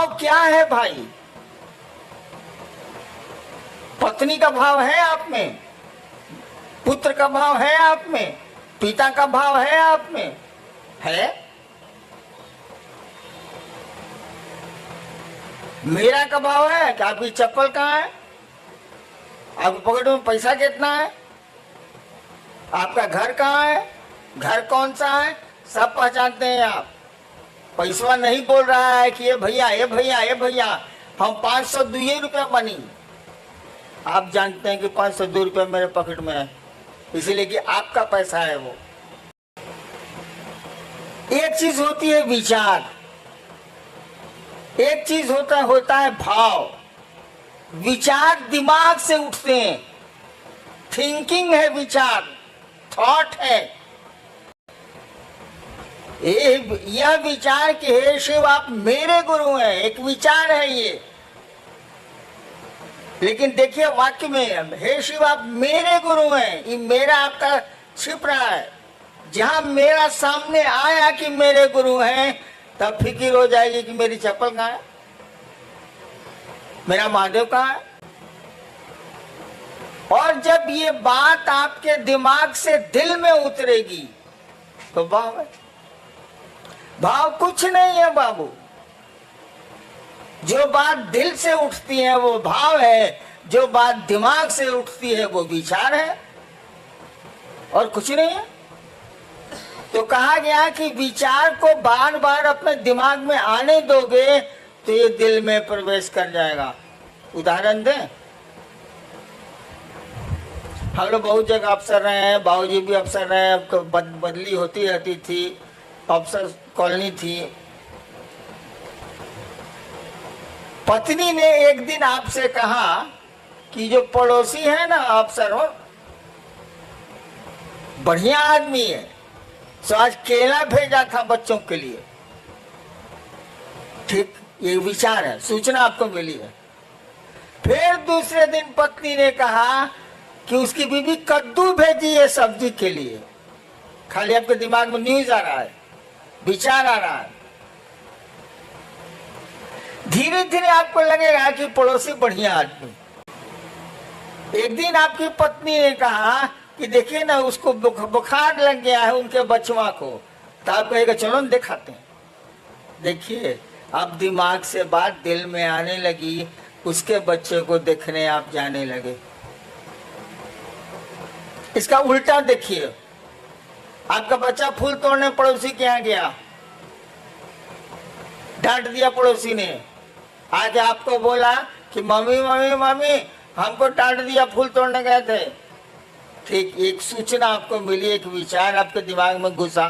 भाव क्या है भाई? पत्नी का भाव है आप में, पुत्र का भाव है आप में, पिता का भाव है आप में, है? मेरा का भाव है कि आपकी चप्पल कहाँ है, आपकी पॉकेट में पैसा कितना है, आपका घर कहाँ है, घर कौन सा है, सब पहचानते हैं आप। पैसा नहीं बोल रहा है कि ये भैया ये भैया ये भैया हम 502 रुपया बनी। आप जानते हैं कि 502 रुपया मेरे पॉकेट में है, इसीलिए कि आपका पैसा है वो। एक चीज होती है विचार, एक चीज होता है भाव। विचार दिमाग से उठते हैं, थिंकिंग है विचार, थॉट है। यह विचार कि हे शिव आप मेरे गुरु हैं, एक विचार है ये। लेकिन देखिए वाक्य में हे शिव आप मेरे गुरु हैं, ये मेरा आपका छिप रहा है। जहां मेरा सामने आया कि मेरे गुरु हैं, तब फिक्र हो जाएगी कि मेरी चप्पल कहाँ है, मेरा महादेव कहाँ है। और जब ये बात आपके दिमाग से दिल में उतरेगी तो भाव है। भाव कुछ नहीं है बाबू, जो बात दिल से उठती है वो भाव है, जो बात दिमाग से उठती है वो विचार है, और कुछ नहीं है। तो कहा गया कि विचार को बार बार अपने दिमाग में आने दोगे तो ये दिल में प्रवेश कर जाएगा। उदाहरण दें, हम लोग बहुत जगह अफसर रहे हैं, बाबूजी भी अफसर रहे हैं, तो बदली होती रहती थी, अफसर कॉलोनी थी। पत्नी ने एक दिन आपसे कहा कि जो पड़ोसी है ना अफसर हो, बढ़िया आदमी है, तो आज केला भेजा था बच्चों के लिए। ठीक, ये विचार है, सूचना आपको मिली है। फिर दूसरे दिन पत्नी ने कहा कि उसकी बीवी कद्दू भेजी है सब्जी के लिए। खाली आपके दिमाग में न्यूज आ रहा है, विचार आ रहा है। धीरे धीरे आपको लगेगा कि पड़ोसी बढ़िया आदमी। एक दिन आपकी पत्नी ने कहा कि देखिए ना उसको बुखार लग गया है उनके बचवा को, तो आप कहेगा चलो दिखाते हैं। देखिए अब दिमाग से बात दिल में आने लगी, उसके बच्चे को देखने आप जाने लगे। इसका उल्टा देखिए, आपका बच्चा फूल तोड़ने पड़ोसी के यहाँ गया, डांट दिया पड़ोसी ने, आज आपको बोला कि मम्मी मम्मी मम्मी हमको डांट दिया, फूल तोड़ने गए थे। ठीक, एक सूचना आपको मिली, एक विचार आपके दिमाग में घुसा।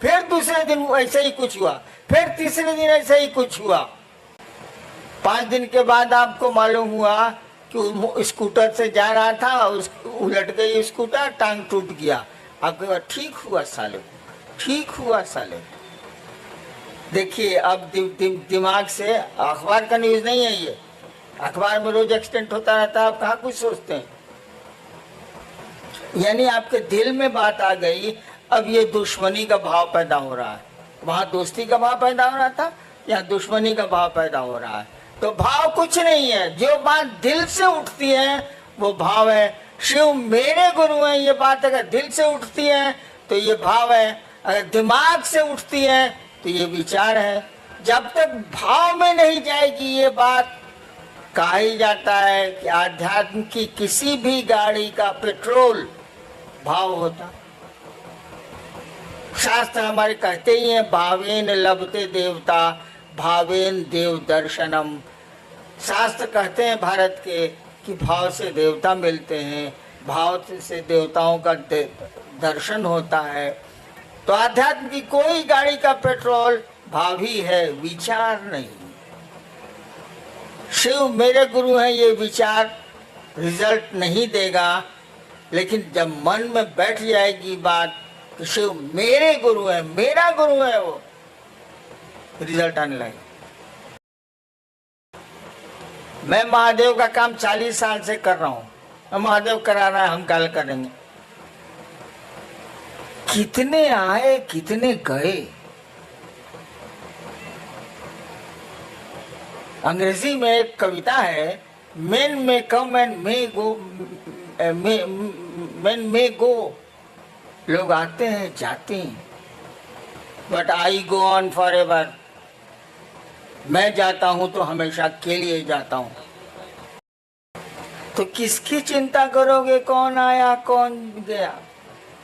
फिर दूसरे दिन ऐसे ही कुछ हुआ, फिर तीसरे दिन ऐसे ही कुछ हुआ। 5 दिन के बाद आपको मालूम हुआ कि स्कूटर से जा रहा था, उलट गई स्कूटर, टांग टूट गया। आपके बाद ठीक हुआ साले, ठीक हुआ साले। देखिए अब दिमाग से, अखबार का न्यूज नहीं है ये, अखबार में रोज एक्सीडेंट होता रहता है, आप कहाँ कुछ सोचते हैं। यानी आपके दिल में बात आ गई, अब ये दुश्मनी का भाव पैदा हो रहा है। वहां दोस्ती का भाव पैदा हो रहा था, यहाँ दुश्मनी का भाव पैदा हो रहा है। तो भाव कुछ नहीं है, जो बात दिल से उठती है वो भाव है। शिव मेरे गुरु हैं, ये बात अगर दिल से उठती है तो ये भाव है, अगर दिमाग से उठती है तो ये विचार है। जब तक भाव में नहीं जाएगी ये बात, कहा ही जाता है कि आध्यात्म की किसी भी गाड़ी का पेट्रोल भाव होता। शास्त्र हमारे कहते ही हैं, भावेन लभते देवता भावेन देव दर्शनम। शास्त्र कहते हैं भारत के कि भाव से देवता मिलते हैं, भाव से देवताओं का दर्शन होता है। तो आध्यात्म की कोई गाड़ी का पेट्रोल भाव ही है, विचार नहीं। शिव मेरे गुरु हैं, ये विचार रिजल्ट नहीं देगा, लेकिन जब मन में बैठ जाएगी बात कि शिव मेरे गुरु हैं, मेरा गुरु है, वो रिजल्ट आने लगेगा। मैं महादेव का काम 40 साल से कर रहा हूं, महादेव करा रहा है, हम कल करेंगे। कितने आए कितने गए, अंग्रेजी में एक कविता है, men may come and may go, men may go, लोग आते हैं जाते हैं, but I go on for ever, मैं जाता हूं तो हमेशा के लिए जाता हूं। तो किसकी चिंता करोगे, कौन आया कौन गया?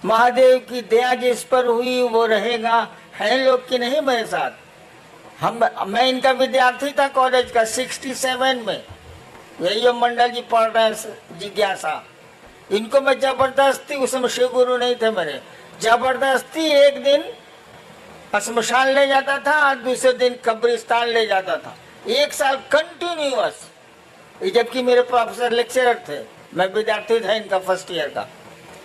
महादेव की दया जिस पर हुई वो रहेगा। है लोग कि नहीं मेरे साथ? मैं इनका विद्यार्थी था कॉलेज का 67 में। यही जो मंडल जी पढ़ रहे हैं जिज्ञासा, इनको मैं जबरदस्ती, उसमें शिव गुरु नहीं थे मेरे, जबरदस्ती एक दिन श्मशान ले जाता था और दूसरे दिन कब्रिस्तान ले जाता था। 1 साल कंटिन्यूअस, जबकि मेरे प्रोफेसर लेक्चरर थे, मैं विद्यार्थी था इनका फर्स्ट ईयर का।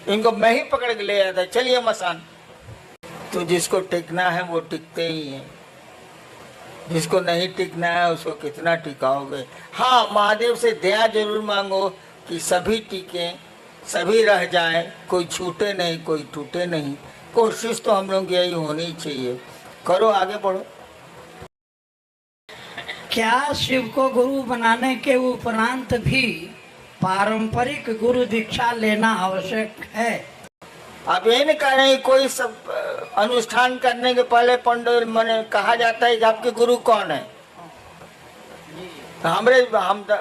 इनको मैं ही पकड़ के ले जाता, चलिए मसान। तो जिसको टिकना है वो टिकते ही हैं, जिसको नहीं टिकना है उसको कितना टिकाओगे। हाँ, महादेव से दया जरूर मांगो कि सभी टिके, सभी रह जाएं, कोई छूटे नहीं, कोई टूटे नहीं। कोशिश तो हम लोग की यही होनी चाहिए। करो, आगे बढ़ो। क्या शिव को गुरु बनाने के उपरांत भी पारंपरिक गुरु दीक्षा लेना आवश्यक है? अब ये नहीं कह रहे, कोई सब अनुष्ठान करने के पहले पंडित मैंने कहा जाता है कि आपके गुरु कौन है।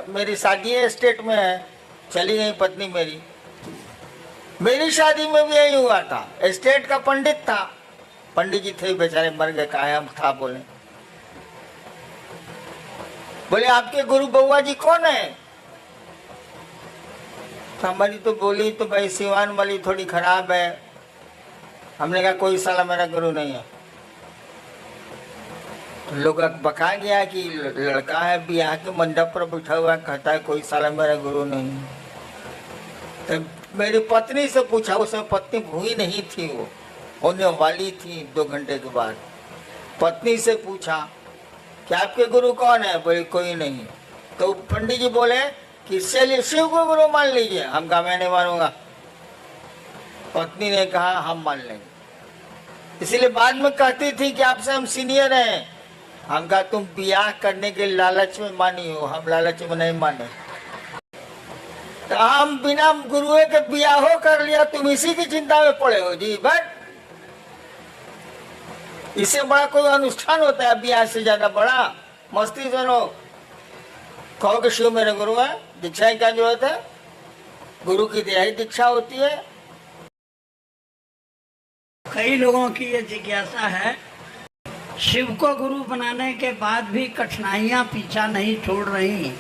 मेरी शादी स्टेट में है, चली गई पत्नी मेरी, मेरी शादी में भी यही हुआ था। स्टेट का पंडित था, पंडित जी थे बेचारे, मर गए, कहा हम था। बोले आपके गुरु बउआ जी कौन है? हमारी तो बोली तो भाई सिवान वाली थोड़ी खराब है। हमने कहा कोई साला मेरा गुरु नहीं है। तो लोग बका गया कि लड़का है ब्याह के मंडप पर बैठा हुआ, कहता है कोई साला मेरा गुरु नहीं है। तो मेरी पत्नी से पूछा, उसमें पत्नी हुई नहीं थी, वो होने वाली थी 2 घंटे के बाद। पत्नी से पूछा कि आपके गुरु कौन है? बोले कोई नहीं। तो पंडित जी बोले कि चलिए शिव को गुरु मान लीजिए। हम कहा मैं नहीं मानूंगा। पत्नी ने कहा हम मान लेंगे। इसीलिए बाद में कहती थी कि आपसे हम सीनियर हैं। हम कहा तुम ब्याह करने के लालच में मानी हो, हम लालच में नहीं माने। तो हम बिना गुरुए के ब्याह कर लिया, तुम इसी की चिंता में पड़े हो जी। बट इससे बड़ा कोई अनुष्ठान होता है ब्याह से ज्यादा बड़ा? मस्ती सुनो, कहो कि शिव मेरे गुरु है, दीक्षा की क्या जरूरत है? गुरु की दया ही दीक्षा होती है। कई लोगों की ये जिज्ञासा है, शिव को गुरु बनाने के बाद भी कठिनाइयां पीछा नहीं छोड़ रही,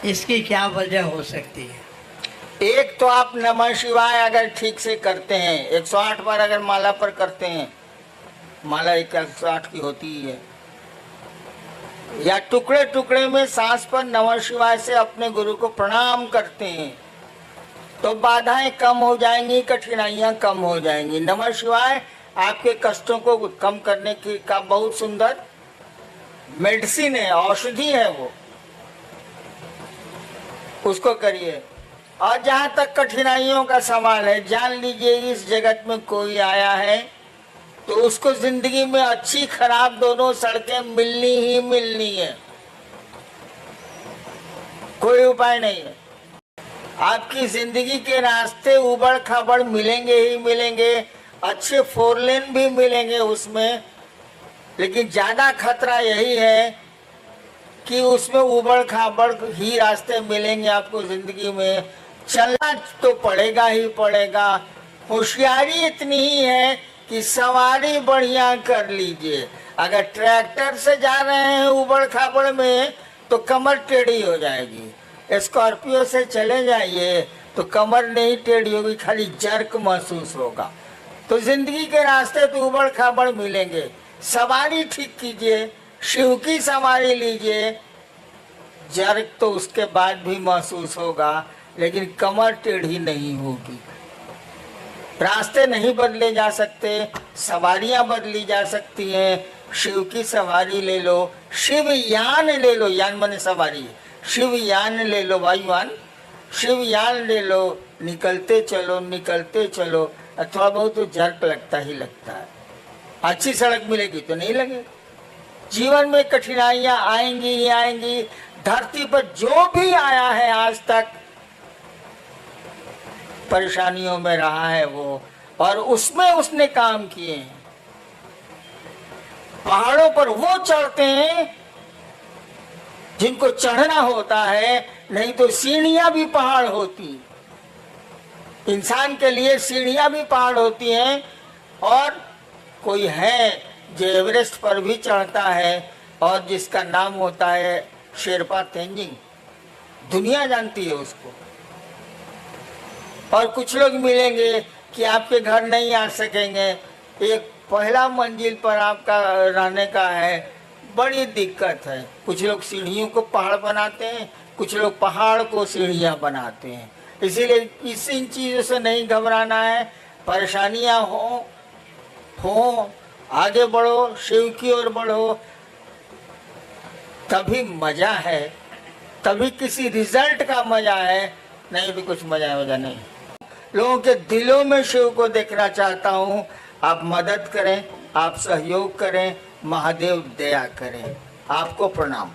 इसकी क्या वजह हो सकती है? एक तो आप नमः शिवाय अगर ठीक से करते हैं, 108 बार अगर माला पर करते हैं, माला 108 की होती है, या टुकड़े टुकड़े में सांस पर नमः शिवाय से अपने गुरु को प्रणाम करते हैं, तो बाधाएं कम हो जाएंगी, कठिनाइयां कम हो जाएंगी। नमः शिवाय आपके कष्टों को कम करने की का बहुत सुंदर मेडिसिन है, औषधि है, वो उसको करिए। और जहां तक कठिनाइयों का सवाल है, जान लीजिए इस जगत में कोई आया है तो उसको जिंदगी में अच्छी खराब दोनों सड़कें मिलनी ही मिलनी है, कोई उपाय नहीं है। आपकी जिंदगी के रास्ते उबड़ खाबड़ मिलेंगे ही मिलेंगे, अच्छे 4 लेन भी मिलेंगे उसमें, लेकिन ज्यादा खतरा यही है कि उसमें उबड़ खाबड़ ही रास्ते मिलेंगे आपको जिंदगी में। चलना तो पड़ेगा ही पड़ेगा। होशियारी इतनी ही है कि सवारी बढ़िया कर लीजिए। अगर ट्रैक्टर से जा रहे हैं उबड़ खाबड़ में तो कमर टेढ़ी हो जाएगी। स्कॉर्पियो से चले जाइए तो कमर नहीं टेढ़ी होगी, खाली जर्क महसूस होगा। तो जिंदगी के रास्ते तो उबड़ खाबड़ मिलेंगे। सवारी ठीक कीजिए, शिव की सवारी लीजिए, जर्क तो उसके बाद भी महसूस होगा, लेकिन कमर टेढ़ी नहीं होगी। रास्ते नहीं बदले जा सकते, सवारियां बदली जा सकती हैं। शिव की सवारी ले लो, शिव यान ले लो, यान माने सवारी, शिव यान ले लो, वायुयान, शिव यान ले लो, निकलते चलो निकलते चलो। थोड़ा बहुत तो जर्क लगता ही लगता है, अच्छी सड़क मिलेगी तो नहीं लगे। जीवन में कठिनाइयां आएंगी ही आएंगी। धरती पर जो भी आया है आज तक परेशानियों में रहा है वो, और उसमें उसने काम किए हैं। पहाड़ों पर वो चढ़ते हैं जिनको चढ़ना होता है, नहीं तो सीढ़ियां भी पहाड़ होती। इंसान के लिए सीढ़ियां भी पहाड़ होती हैं। और कोई है जो एवरेस्ट पर भी चढ़ता है और जिसका नाम होता है शेरपा तेंजिंग, दुनिया जानती है उसको। और कुछ लोग मिलेंगे कि आपके घर नहीं आ सकेंगे, एक पहला मंजिल पर आपका रहने का है, बड़ी दिक्कत है। कुछ लोग सीढ़ियों को पहाड़ बनाते हैं, कुछ लोग पहाड़ को सीढ़ियां बनाते हैं। इसीलिए इन चीज़ों से नहीं घबराना है। परेशानियां हो आगे बढ़ो, शिव की ओर बढ़ो, तभी मजा है, तभी किसी रिजल्ट का मजा है, नहीं तो कुछ मजा नहीं। लोगों के दिलों में शिव को देखना चाहता हूँ। आप मदद करें, आप सहयोग करें, महादेव दया करें। आपको प्रणाम।